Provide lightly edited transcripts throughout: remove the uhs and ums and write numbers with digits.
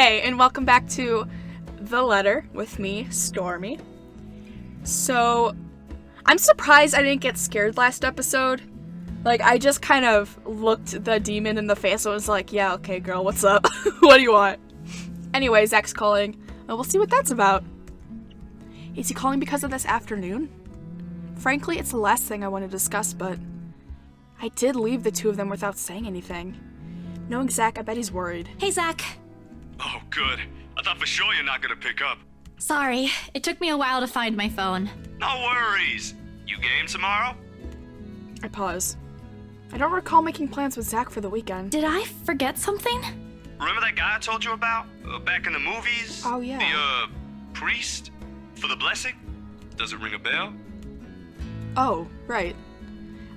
Hey, and welcome back to The Letter with me, Stormy. So, I'm surprised I didn't get scared last episode. Like, I just kind of looked the demon in the face and was like, yeah, okay, girl, what's up? What do you want? Anyway, Zach's calling. Well, we'll see what that's about. Is he calling because of this afternoon? Frankly, it's the last thing I want to discuss, but I did leave the two of them without saying anything. Knowing Zach, I bet he's worried. Hey, Zach. Oh, good. I thought for sure you're not gonna pick up. Sorry, it took me a while to find my phone. No worries. You game tomorrow? I pause. I don't recall making plans with Zach for the weekend. Did I forget something? Remember that guy I told you about? Back in the movies? Oh, yeah. The, priest? For the blessing? Does it ring a bell? Oh, right.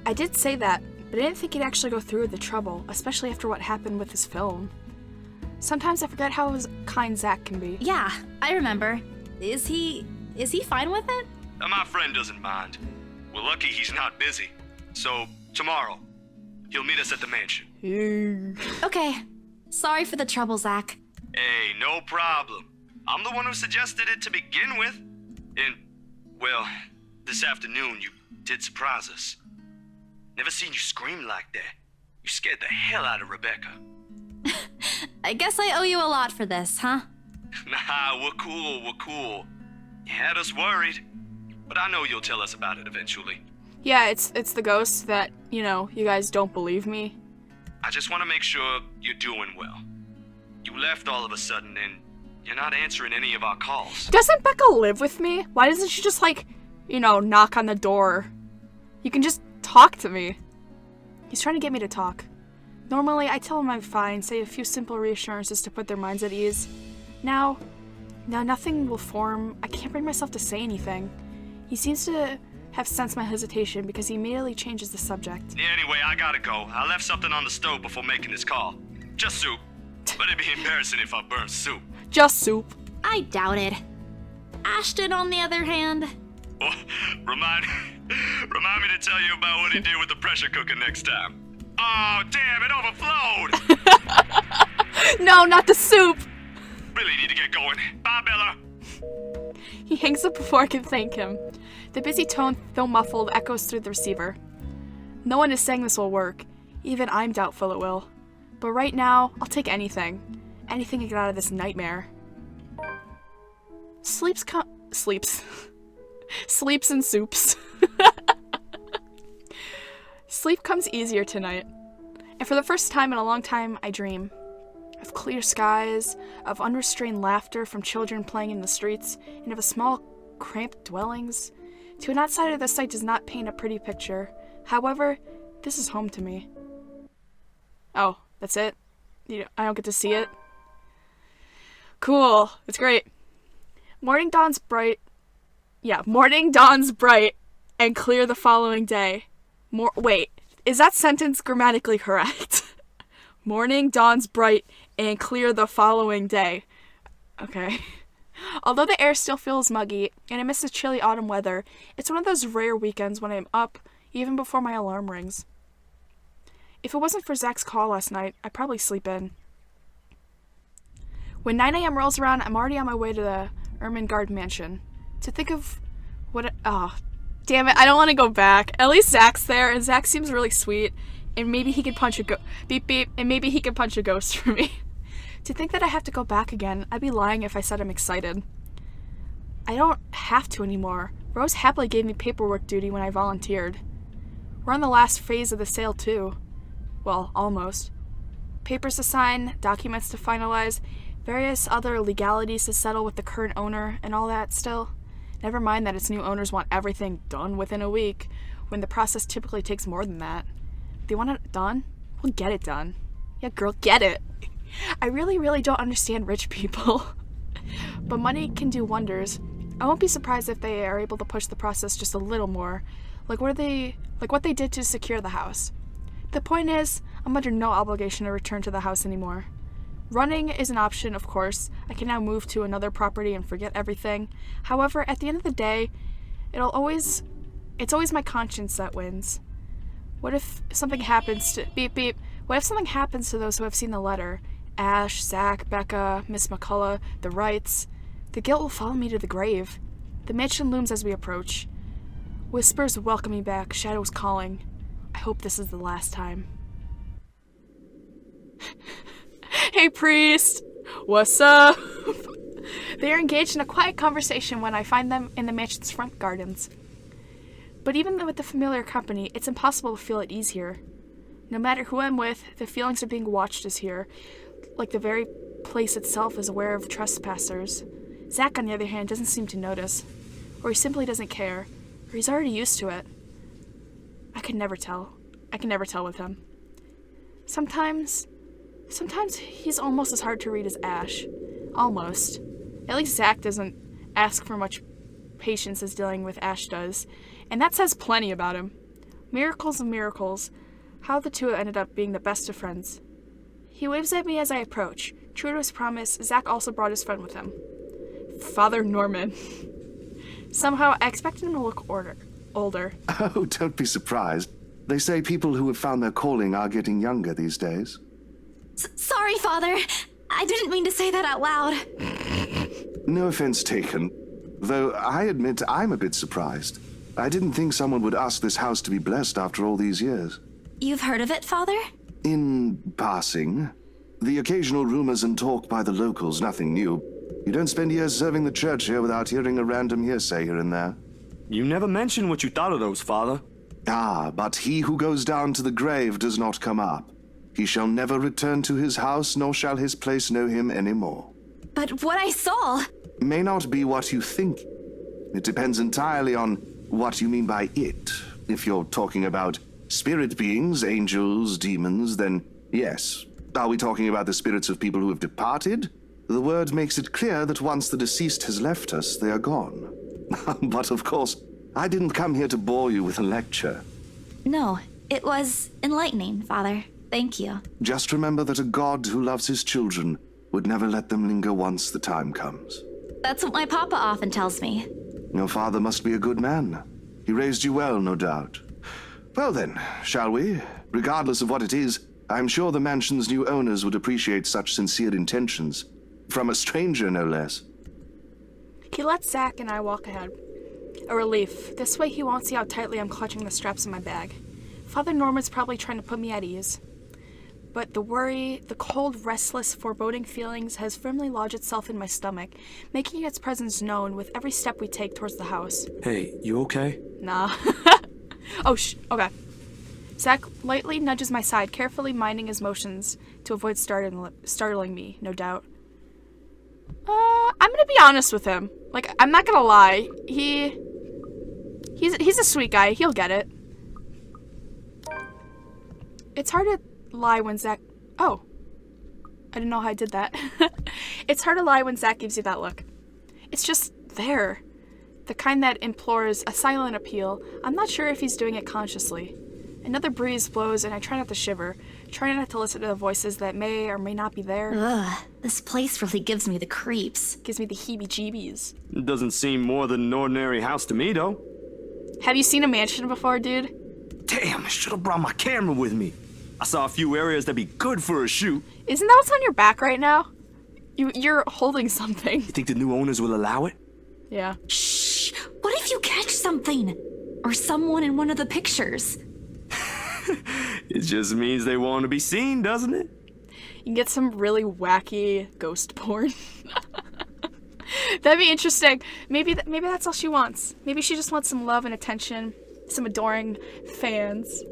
I did say that, but I didn't think he'd actually go through with the trouble, especially after what happened with his film. Sometimes I forget how kind Zach can be. Yeah, I remember. Is he fine with it? My friend doesn't mind. We're lucky he's not busy. So, tomorrow, he'll meet us at the mansion. Okay. Sorry for the trouble, Zach. Hey, no problem. I'm the one who suggested it to begin with. And, well, this afternoon you did surprise us. Never seen you scream like that. You scared the hell out of Rebecca. I guess I owe you a lot for this, huh? Nah, we're cool. You had us worried. But I know you'll tell us about it eventually. Yeah, it's the ghost that, you guys don't believe me. I just want to make sure you're doing well. You left all of a sudden and you're not answering any of our calls. Doesn't Becca live with me? Why doesn't she just, knock on the door? You can just talk to me. He's trying to get me to talk. Normally, I tell him I'm fine, say a few simple reassurances to put their minds at ease. Now nothing will form. I can't bring myself to say anything. He seems to have sensed my hesitation because he immediately changes the subject. Yeah, anyway, I gotta go. I left something on the stove before making this call. Just soup. But it'd be embarrassing if I burned soup. Just soup. I doubt it. Ashton, on the other hand. Oh, remind me to tell you about what he did with the pressure cooker next time. Oh, damn, it overflowed! No, not the soup! Really need to get going. Bye, Bella. He hangs up before I can thank him. The busy tone, though muffled, echoes through the receiver. No one is saying this will work. Even I'm doubtful it will. But right now, I'll take anything. Anything to get out of this nightmare. Sleeps and soups. Sleep comes easier tonight. And for the first time in a long time, I dream. Of clear skies, of unrestrained laughter from children playing in the streets, and of a small, cramped dwellings. To an outsider, the sight does not paint a pretty picture. However, this is home to me. Oh, that's it? I don't get to see it? Cool. It's great. Morning dawns bright and clear the following day. Wait, is that sentence grammatically correct? Morning dawns bright and clear the following day. Okay. Although the air still feels muggy, and I miss the chilly autumn weather, it's one of those rare weekends when I'm up, even before my alarm rings. If it wasn't for Zach's call last night, I'd probably sleep in. When 9 a.m. rolls around, I'm already on my way to the Ermengarde mansion. To think of damn it, I don't want to go back. At least Zach's there, and Zach seems really sweet, and maybe he could punch and maybe he could punch a ghost for me. To think that I have to go back again, I'd be lying if I said I'm excited. I don't have to anymore. Rose happily gave me paperwork duty when I volunteered. We're on the last phase of the sale, too. Well, almost. Papers to sign, documents to finalize, various other legalities to settle with the current owner, and all that still. Never mind that its new owners want everything done within a week, when the process typically takes more than that. They want it done? We'll get it done. Yeah, girl, get it. I really don't understand rich people. But money can do wonders. I won't be surprised if they are able to push the process just a little more, like what they did to secure the house. The point is, I'm under no obligation to return to the house anymore. Running is an option, of course. I can now move to another property and forget everything. However, at the end of the day, it's always my conscience that wins. What if something happens to What if something happens to those who have seen the letter? Ash, Zach, Becca, Miss McCullough, the Wrights. The guilt will follow me to the grave. The mansion looms as we approach. Whispers welcome me back, shadows calling. I hope this is the last time. Hey, priest! What's up? They are engaged in a quiet conversation when I find them in the mansion's front gardens. But even with the familiar company, it's impossible to feel at ease here. No matter who I'm with, the feelings of being watched is here, like the very place itself is aware of trespassers. Zach, on the other hand, doesn't seem to notice, or he simply doesn't care, or he's already used to it. I can never tell. I can never tell with him. Sometimes he's almost as hard to read as Ash. Almost. At least Zach doesn't ask for much patience as dealing with Ash does, and that says plenty about him. Miracles of miracles, how the two ended up being the best of friends. He waves at me as I approach. True to his promise, Zach also brought his friend with him. Father Norman. Somehow, I expected him to look older. Oh, don't be surprised. They say people who have found their calling are getting younger these days. Sorry, Father. I didn't mean to say that out loud. No offense taken, though I admit I'm a bit surprised. I didn't think someone would ask this house to be blessed after all these years. You've heard of it, Father? In passing, the occasional rumors and talk by the locals, nothing new. You don't spend years serving the church here without hearing a random hearsay here and there. You never mentioned what you thought of those, Father. Ah, but he who goes down to the grave does not come up. He shall never return to his house, nor shall his place know him any more. But what I saw... May not be what you think. It depends entirely on what you mean by it. If you're talking about spirit beings, angels, demons, then yes. Are we talking about the spirits of people who have departed? The word makes it clear that once the deceased has left us, they are gone. But of course, I didn't come here to bore you with a lecture. No, it was enlightening, Father. Thank you. Just remember that a God who loves his children would never let them linger once the time comes. That's what my papa often tells me. Your father must be a good man. He raised you well, no doubt. Well then, shall we? Regardless of what it is, I'm sure the mansion's new owners would appreciate such sincere intentions. From a stranger, no less. He lets Zach and I walk ahead. A relief. This way he won't see how tightly I'm clutching the straps in my bag. Father Norman's probably trying to put me at ease. But the worry, the cold, restless, foreboding feelings has firmly lodged itself in my stomach, making its presence known with every step we take towards the house. Hey, you okay? Nah. Oh, okay. Zach lightly nudges my side, carefully minding his motions to avoid startling me, no doubt. I'm gonna be honest with him. Like, I'm not gonna lie. He's a sweet guy. He'll get it. It's hard to lie when Zach... Oh. I didn't know how I did that. It's hard to lie when Zach gives you that look. It's just there. The kind that implores a silent appeal. I'm not sure if he's doing it consciously. Another breeze blows and I try not to shiver, trying not to listen to the voices that may or may not be there. Ugh, this place really gives me the creeps. Gives me the heebie-jeebies. It doesn't seem more than an ordinary house to me, though. Have you seen a mansion before, dude? Damn, I should have brought my camera with me. I saw a few areas that'd be good for a shoot. Isn't that what's on your back right now? You're holding something. You think the new owners will allow it? Yeah. Shh! What if you catch something? Or someone in one of the pictures? It just means they want to be seen, doesn't it? You can get some really wacky ghost porn. That'd be interesting. Maybe that's all she wants. Maybe she just wants some love and attention, some adoring fans.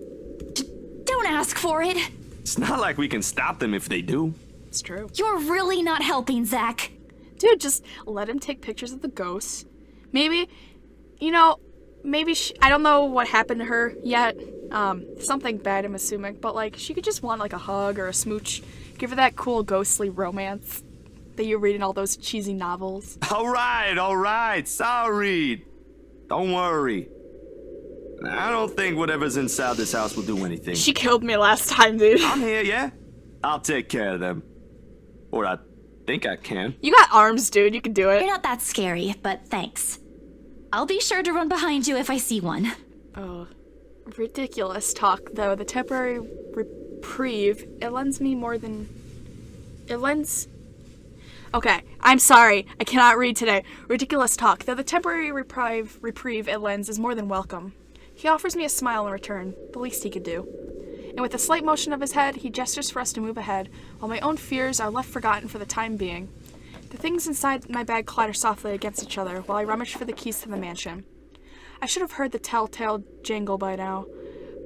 Don't ask for it. It's not like we can stop them if they do. It's true. You're really not helping, Zach. Dude, just let him take pictures of the ghosts. Maybe, I don't know what happened to her yet. Something bad, I'm assuming. But, like, she could just want, like, a hug or a smooch. Give her that cool ghostly romance that you read in all those cheesy novels. All right. Sorry. Don't worry. I don't think whatever's inside this house will do anything. She killed me last time, dude. I'm here, yeah? I'll take care of them. Or I think I can. You got arms, dude. You can do it. You're not that scary, but thanks. I'll be sure to run behind you if I see one. Oh, ridiculous talk, though. The temporary reprieve, it lends me more than It lends... Okay, I'm sorry. I cannot read today. Ridiculous talk. Though the temporary reprieve it lends is more than welcome. He offers me a smile in return, the least he could do. And with a slight motion of his head, he gestures for us to move ahead, while my own fears are left forgotten for the time being. The things inside my bag clatter softly against each other while I rummage for the keys to the mansion. I should have heard the telltale jangle by now,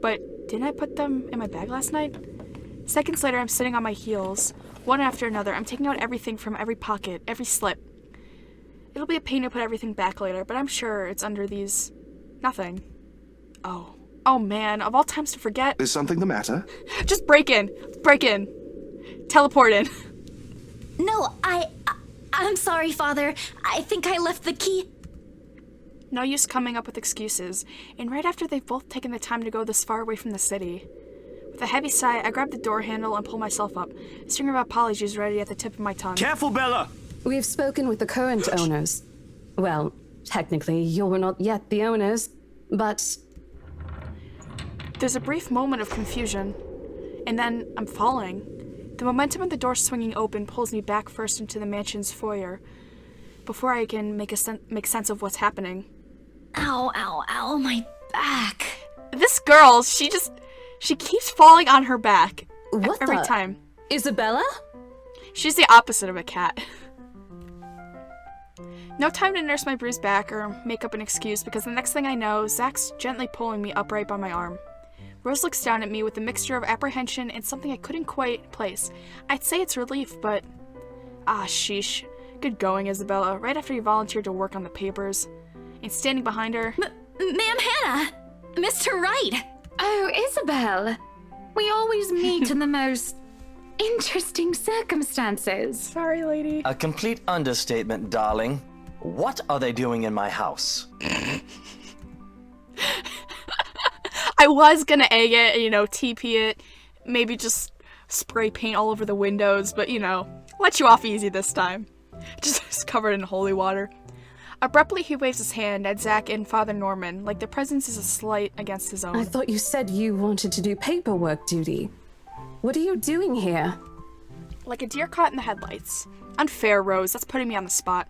but didn't I put them in my bag last night? Seconds later, I'm sitting on my heels. One after another, I'm taking out everything from every pocket, every slip. It'll be a pain to put everything back later, but I'm sure it's under these... Nothing. Oh. Oh man, of all times to forget. Is something the matter? Just break in. Break in. Teleport in. No, I'm sorry, Father. I think I left the key. No use coming up with excuses, and right after they've both taken the time to go this far away from the city. With a heavy sigh, I grab the door handle and pull myself up, a string of apologies ready at the tip of my tongue. Careful, Bella! We've spoken with the current owners. Well, technically, you're not yet the owners, but... There's a brief moment of confusion, and then I'm falling. The momentum of the door swinging open pulls me back first into the mansion's foyer, before I can make sense of what's happening. Ow, ow, ow, my back. This girl, she keeps falling on her back. What every the- time. Isabella? She's the opposite of a cat. No time to nurse my bruised back or make up an excuse because the next thing I know, Zach's gently pulling me upright by my arm. Rose looks down at me with a mixture of apprehension and something I couldn't quite place. I'd say it's relief, but... Ah, sheesh. Good going, Isabella, right after you volunteered to work on the papers. And standing behind her... Ma'am Hannah! Mr. Wright! Oh, Isabel. We always meet in the most interesting circumstances. Sorry, lady. A complete understatement, darling. What are they doing in my house? I was gonna egg it, TP it, maybe just spray paint all over the windows, but, let you off easy this time. Just covered in holy water. Abruptly, he waves his hand at Zach and Father Norman, like their presence is a slight against his own. I thought you said you wanted to do paperwork duty. What are you doing here? Like a deer caught in the headlights. Unfair, Rose, that's putting me on the spot.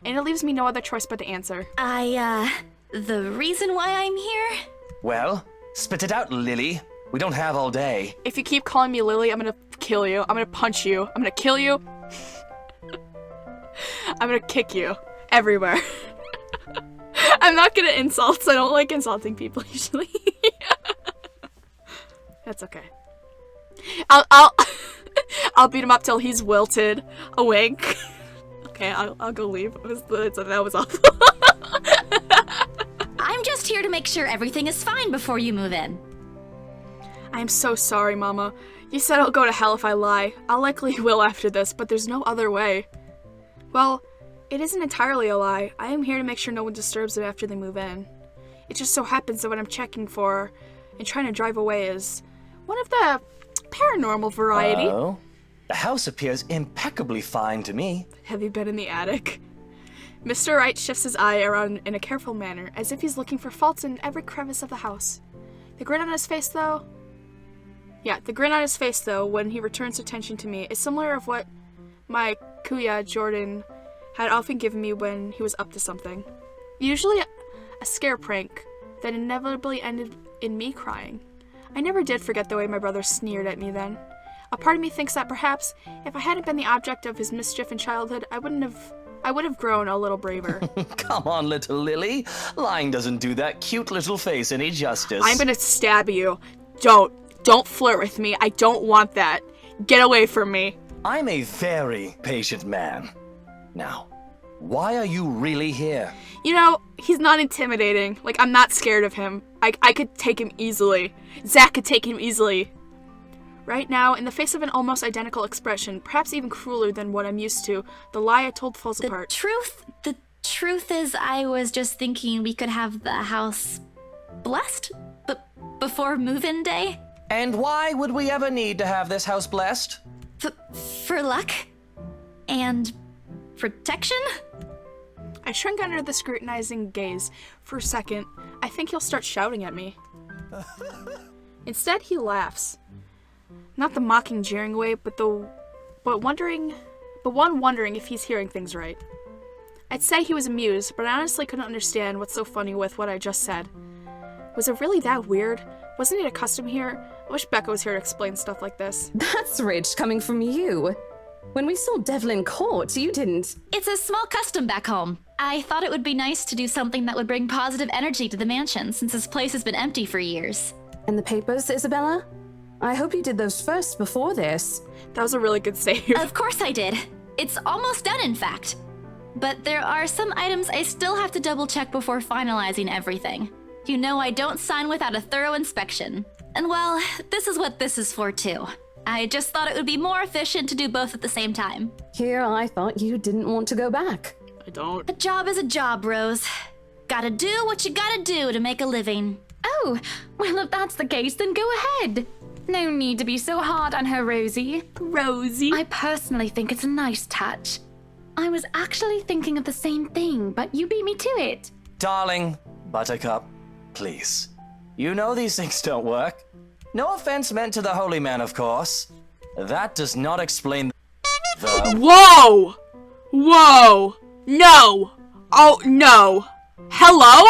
And it leaves me no other choice but to answer. The reason why I'm here? Well, spit it out, Lily. We don't have all day. If you keep calling me Lily, I'm gonna kill you. I'm gonna punch you. I'm gonna kill you. I'm gonna kick you. Everywhere. I'm not good at insults. I don't like insulting people usually. That's okay. I'll beat him up till he's wilted. A wink. Okay, I'll go leave. That was awful. I'm just here to make sure everything is fine before you move in. I am so sorry, Mama. You said I'll go to hell if I lie. I'll likely will after this, but there's no other way. Well, it isn't entirely a lie. I am here to make sure no one disturbs them after they move in. It just so happens that what I'm checking for and trying to drive away is one of the paranormal variety. Oh? The house appears impeccably fine to me. Have you been in the attic? Mr. Wright shifts his eye around in a careful manner, as if he's looking for faults in every crevice of the house. The grin on his face, though, when he returns attention to me, is similar of what my kuya, Jordan, had often given me when he was up to something. Usually a scare prank that inevitably ended in me crying. I never did forget the way my brother sneered at me then. A part of me thinks that perhaps, if I hadn't been the object of his mischief in childhood, I would have grown a little braver. Come on, little Lily. Lying doesn't do that cute little face any justice. I'm gonna stab you. Don't flirt with me. I don't want that. Get away from me. I'm a very patient man. Now, why are you really here? He's not intimidating. Like, I'm not scared of him. I could take him easily. Zach could take him easily. Right now, in the face of an almost identical expression, perhaps even crueler than what I'm used to, the lie I told falls apart. The truth is I was just thinking we could have the house blessed before move-in day. And why would we ever need to have this house blessed? For luck and protection? I shrink under the scrutinizing gaze. For a second, I think he'll start shouting at me. Instead, he laughs. Not the mocking, jeering way, but but one wondering if he's hearing things right. I'd say he was amused, but I honestly couldn't understand what's so funny with what I just said. Was it really that weird? Wasn't it a custom here? I wish Becca was here to explain stuff like this. That's rich coming from you. When we saw Devlin Court, you didn't. It's a small custom back home. I thought it would be nice to do something that would bring positive energy to the mansion since this place has been empty for years. And the papers, Isabella? I hope you did those first before this. That was a really good save. Of course I did. It's almost done, in fact. But there are some items I still have to double check before finalizing everything. You know I don't sign without a thorough inspection. And well, this is what this is for too. I just thought it would be more efficient to do both at the same time. Here I thought you didn't want to go back. I don't. A job is a job, Rose. Gotta do what you gotta do to make a living. Oh, well, if that's the case, then go ahead. No need to be so hard on her, Rosie. Rosie. I personally think it's a nice touch. I was actually thinking of the same thing, but you beat me to it. Darling, Buttercup, please. You know these things don't work. No offense meant to the holy man, of course. That does not explain the... Whoa! Whoa! No! Oh, no. Hello?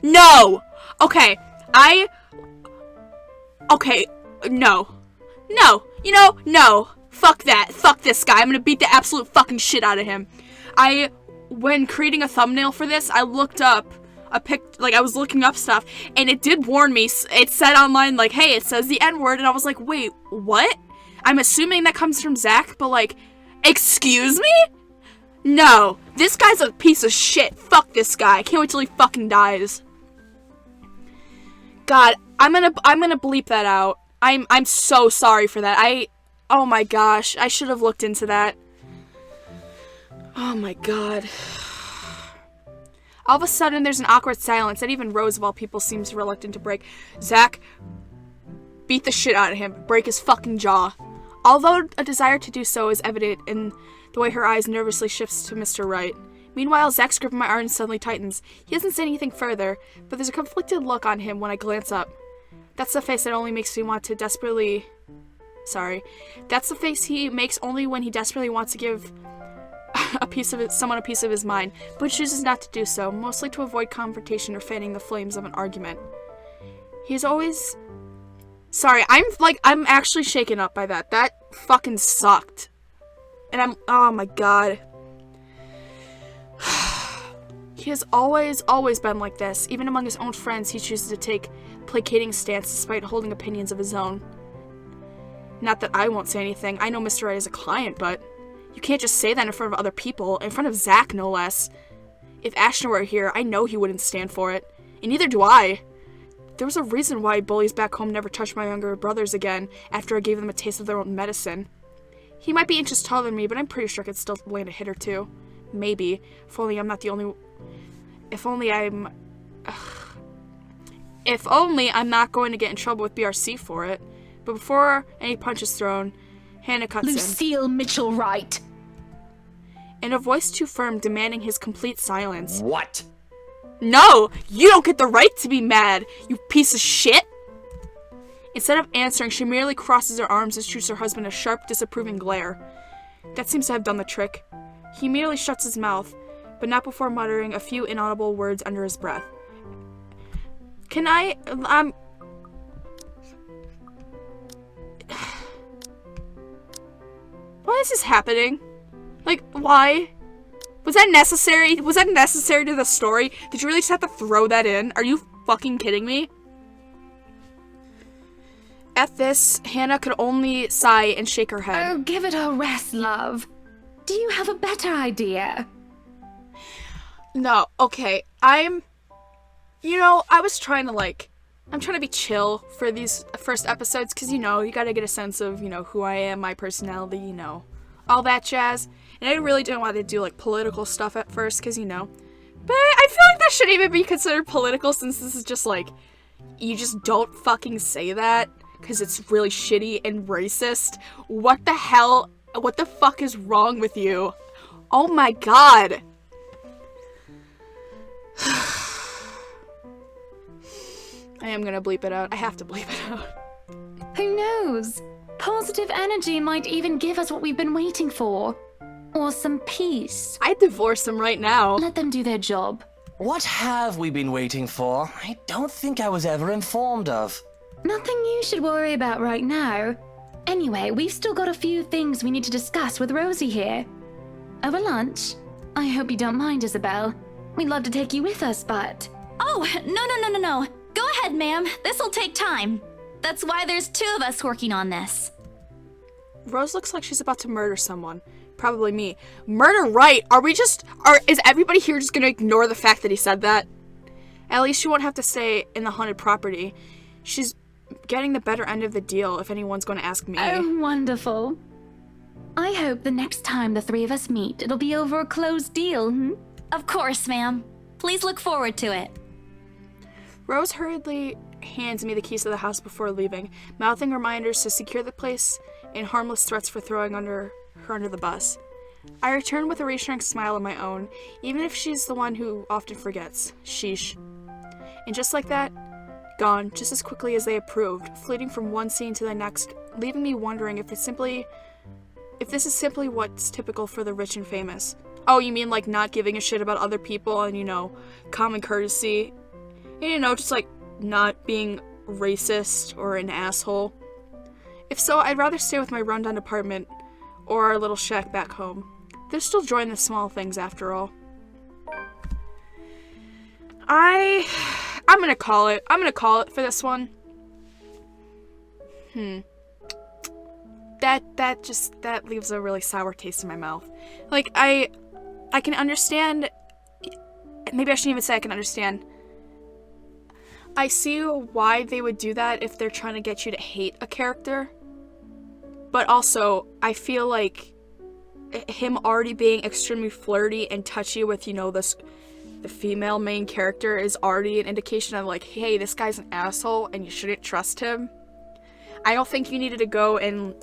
No! Okay, Okay, no. No. You know, no. Fuck that. Fuck this guy. I'm gonna beat the absolute fucking shit out of him. When creating a thumbnail for this, I looked up I was looking up stuff, and it did warn me. It said online, like, hey, it says the N-word, and I was like, wait, what? I'm assuming that comes from Zach, but like, excuse me? No. This guy's a piece of shit. Fuck this guy. I can't wait till he fucking dies. God, I'm gonna bleep that out. I'm so sorry for that. Oh my gosh, I should have looked into that. Oh my god. All of a sudden, there's an awkward silence that even Rose, of all people, seems reluctant to break. Zach, beat the shit out of him. Break his fucking jaw. Although a desire to do so is evident in the way her eyes nervously shifts to Mr. Wright. Meanwhile, Zach's grip on my arm suddenly tightens. He doesn't say anything further, but there's a conflicted look on him when I glance up. That's the face that only makes me want to desperately... Sorry. That's the face he makes only when he desperately wants to give someone a piece of his mind, but chooses not to do so, mostly to avoid confrontation or fanning the flames of an argument. He's always... Sorry, I'm actually shaken up by that. That fucking sucked. And oh my god. He has always been like this. Even among his own friends, he chooses to take placating stance despite holding opinions of his own. Not that I won't say anything. I know Mr. Wright is a client, but you can't just say that in front of other people, in front of Zach, no less. If Ashton were here, I know he wouldn't stand for it. And neither do I. There was a reason why bullies back home never touched my younger brothers again after I gave them a taste of their own medicine. He might be inches taller than me, but I'm pretty sure I could still land a hit or two. Maybe. If only I'm not the only... If only I'm not going to get in trouble with BRC for it. But before any punch is thrown, Hannah cuts in. Lucille Mitchell Wright. In a voice too firm, demanding his complete silence. What? No! You don't get the right to be mad, you piece of shit! Instead of answering, she merely crosses her arms and shoots her husband a sharp, disapproving glare. That seems to have done the trick. He merely shuts his mouth, but not before muttering a few inaudible words under his breath. Why is this happening? Like, why? Was that necessary? Was that necessary to the story? Did you really just have to throw that in? Are you fucking kidding me? At this, Hannah could only sigh and shake her head. Oh, give it a rest, love. Do you have a better idea? No, okay. I'm trying to be chill for these first episodes because, you gotta get a sense of, who I am, my personality, all that jazz. And I really didn't want to do, political stuff at first because, But I feel like that shouldn't even be considered political since this is just, you just don't fucking say that because it's really shitty and racist. What the hell? What the fuck is wrong with you? Oh my god. I am gonna bleep it out. I have to bleep it out. Who knows? Positive energy might even give us what we've been waiting for. Or some peace. I'd divorce him right now. Let them do their job. What have we been waiting for? I don't think I was ever informed of. Nothing you should worry about right now. Anyway, we've still got a few things we need to discuss with Rosie here. Over lunch? I hope you don't mind, Isabel. We'd love to take you with us, but... Oh, no. Go ahead, ma'am. This'll take time. That's why there's 2 of us working on this. Rose looks like she's about to murder someone. Probably me. Murder, right? Is everybody here just gonna ignore the fact that he said that? At least she won't have to stay in the haunted property. She's getting the better end of the deal if anyone's gonna ask me. Oh, wonderful. I hope the next time the 3 of us meet, it'll be over a closed deal, Of course, ma'am. Please look forward to it. Rose hurriedly hands me the keys to the house before leaving, mouthing reminders to secure the place and harmless threats for throwing her under the bus. I return with a reassuring smile of my own, even if she's the one who often forgets. Sheesh. And just like that, gone, just as quickly as they approved, fleeting from one scene to the next, leaving me wondering if this is simply what's typical for the rich and famous. Oh, you mean like not giving a shit about other people and, common courtesy? And, just like not being racist or an asshole? If so, I'd rather stay with my rundown apartment or our little shack back home. There's still joy in the small things after all. I'm gonna call it. I'm gonna call it for this one. That leaves a really sour taste in my mouth. Like, I can understand, maybe I shouldn't even say I can understand. I see why they would do that if they're trying to get you to hate a character. But also, I feel like him already being extremely flirty and touchy with, the female main character is already an indication of like, hey, this guy's an asshole and you shouldn't trust him. I don't think you needed to go and,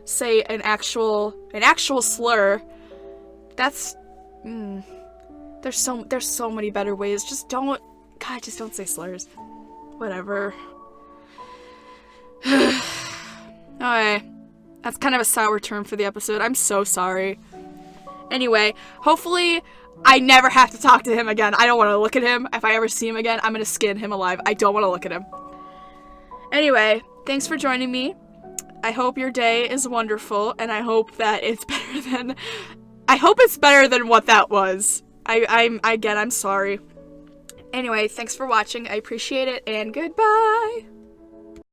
say an actual slur. That's, there's so many better ways. Just don't say slurs. Whatever. Okay. That's kind of a sour turn for the episode. I'm so sorry. Anyway, hopefully I never have to talk to him again. I don't want to look at him. If I ever see him again, I'm going to skin him alive. I don't want to look at him. Anyway, thanks for joining me. I hope your day is wonderful, and I hope that it's better than what that was. I'm sorry. Anyway, thanks for watching. I appreciate it, and goodbye.